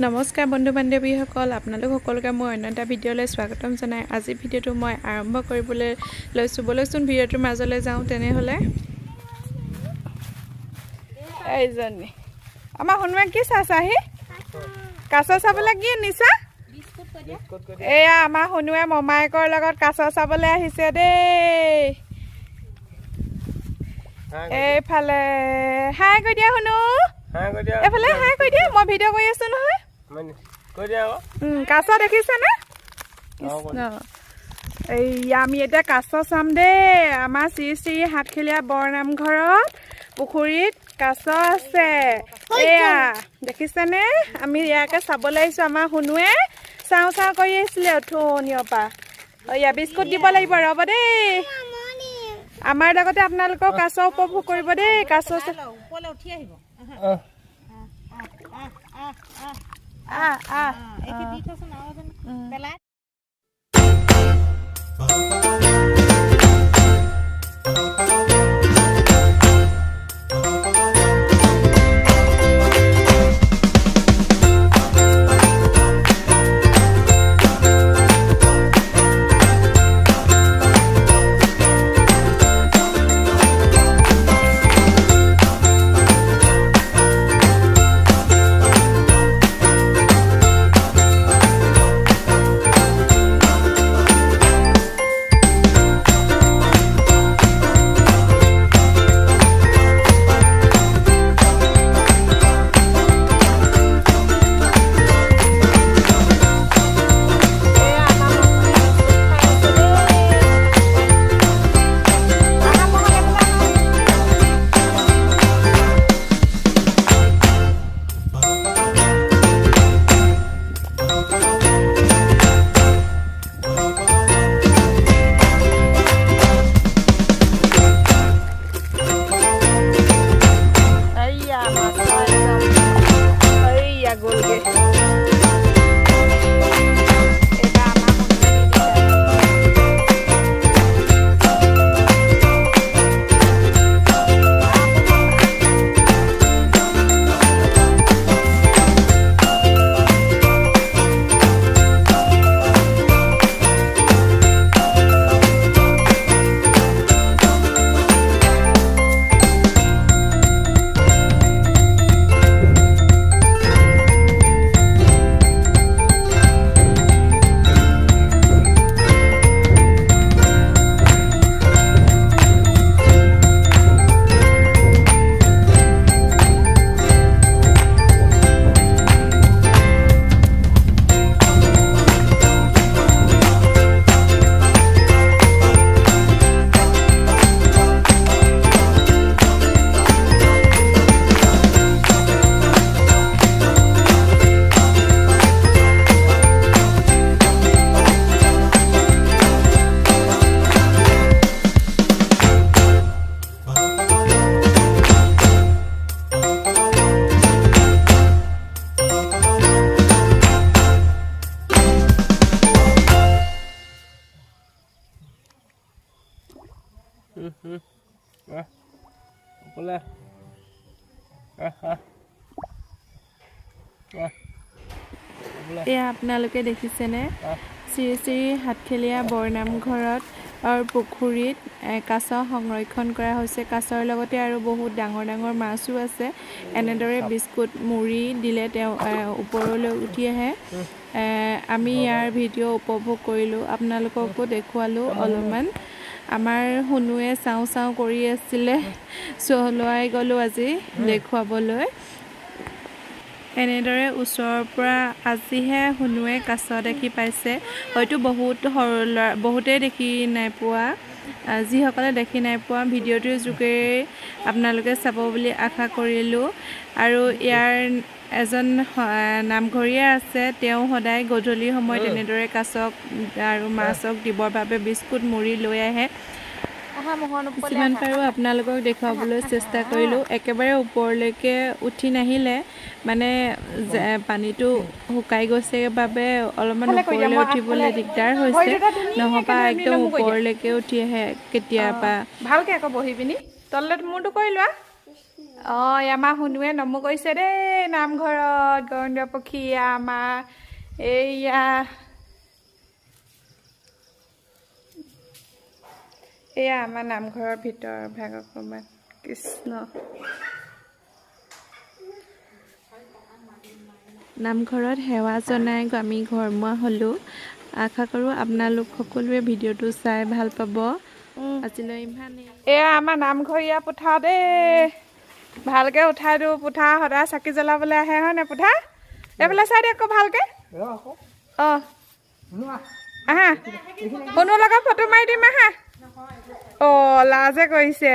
নমস্কাৰ বন্ধু বান্ধৱীসকল, আপোনালোক সকলোকে মই অন্য এটা ভিডিঅ'লৈ স্বাগতম জনাই আজি ভিডিঅ'টো মই আৰম্ভ কৰিবলৈ লৈছোঁ। ব'লকচোন ভিডিঅ'টোৰ মাজলৈ যাওঁ। তেনেহ'লে এইজনী আমাৰ শুনোৱা কি চাহি কাছ চাবলৈ কি নিছা? এয়া আমাৰ শুনোৱে মমায়েকৰ লগত কাছ চাবলৈ আহিছে দেই। এইফালে হাই কৈ দিয়া শুনো, এইফালে হাই কৈ দিয়া, মই ভিডিঅ' কৰি আছো নহয়। কাছ দেখিছেনে? এই আমি এতিয়া কাছ চাম দেই। আমাৰ শ্ৰী শ্ৰী হাটখেলীয়া বৰনামঘৰত পুখুৰীত কাছ আছে। এয়া দেখিছেনে? আমি ইয়াকে চাবলৈ আহিছোঁ। আমাৰ শুনোৱে চাওঁ চাওঁ কৰি আহিছিলে অথনিৰ পৰা। এয়া বিস্কুট দিব লাগিব, ৰ'ব দেই। আমাৰ লগতে আপোনালোকৰ কাছ উপভোগ কৰিব দেই। কাছ এয়া আপোনালোকে দেখিছেনে? শ্ৰী শ্ৰী হাটখেলীয়া বৰনামঘৰত পুখুৰীত কাছ সংৰক্ষণ কৰা হৈছে। কাছৰ লগতে আৰু বহুত ডাঙৰ ডাঙৰ মাছো আছে। এনেদৰে বিস্কুট মুড়ি দিলে তেওঁ ওপৰলৈ উঠি আহে। আমি ইয়াৰ ভিডিঅ' উপভোগ কৰিলোঁ, আপোনালোককো দেখুৱালোঁ অলপমান। আমাৰ শুনোৱে চাওঁ চাওঁ কৰি আছিলে, চলোৱাই গ'লোঁ আজি দেখুৱাবলৈ। এনেদৰে ওচৰৰ পৰা আজিহে শুনোৱে কাছ দেখি পাইছে। হয়তো বহুতেই দেখি নাই পোৱা। যিসকলে দেখি নাই পোৱা ভিডিঅ'টোৰ যোগেৰে আপোনালোকে চাব বুলি আশা কৰিলোঁ। আৰু ইয়াৰ এজন নামঘৰীয়া আছে, তেওঁ সদায় গধূলি সময়ত এনেদৰে কাছক আৰু মাছক দিবৰ বাবে বিস্কুট মুড়ি লৈ আহে। যিমান পাৰোঁ আপোনালোকক দেখুৱাবলৈ চেষ্টা কৰিলোঁ। একেবাৰে ওপৰলৈকে উঠি নাহিলে, মানে পানীটো শুকাই গৈছে বাবে অলপমান ওপৰলৈ উঠিবলৈ দিগদাৰ হৈছে, নহবা একদম ওপৰলৈকে উঠি আহে কেতিয়াবা। ভালকৈ আকৌ বহি পিনি তললৈ মূৰটো কৰি লোৱা। আমাৰ শুনোৱে নমো কৰিছে দেই নামঘৰত গৰুড় পক্ষী আমাৰ এয়া আমাৰ নামঘৰৰ ভিতৰ ভাগ অকণমান কৃষ্ণ নামঘৰত সেৱা জনাই আমি ঘৰমুৱা হ'লোঁ আশা কৰোঁ আপোনালোক সকলোৱে ভিডিঅ'টো চাই ভাল পাব আজিলৈ ইমানেই আমাৰ নামঘৰীয়া পুঠা দেই ভালকৈ উঠাই দিওঁ পুঠা সদায় চাকি জ্বলাবলৈ আহে হয়নে পুঠা এইফালে চাই দে আকৌ ভালকৈ আহা শুনো লগত ফটো মাৰি দিম আহা লাজে কৰিছে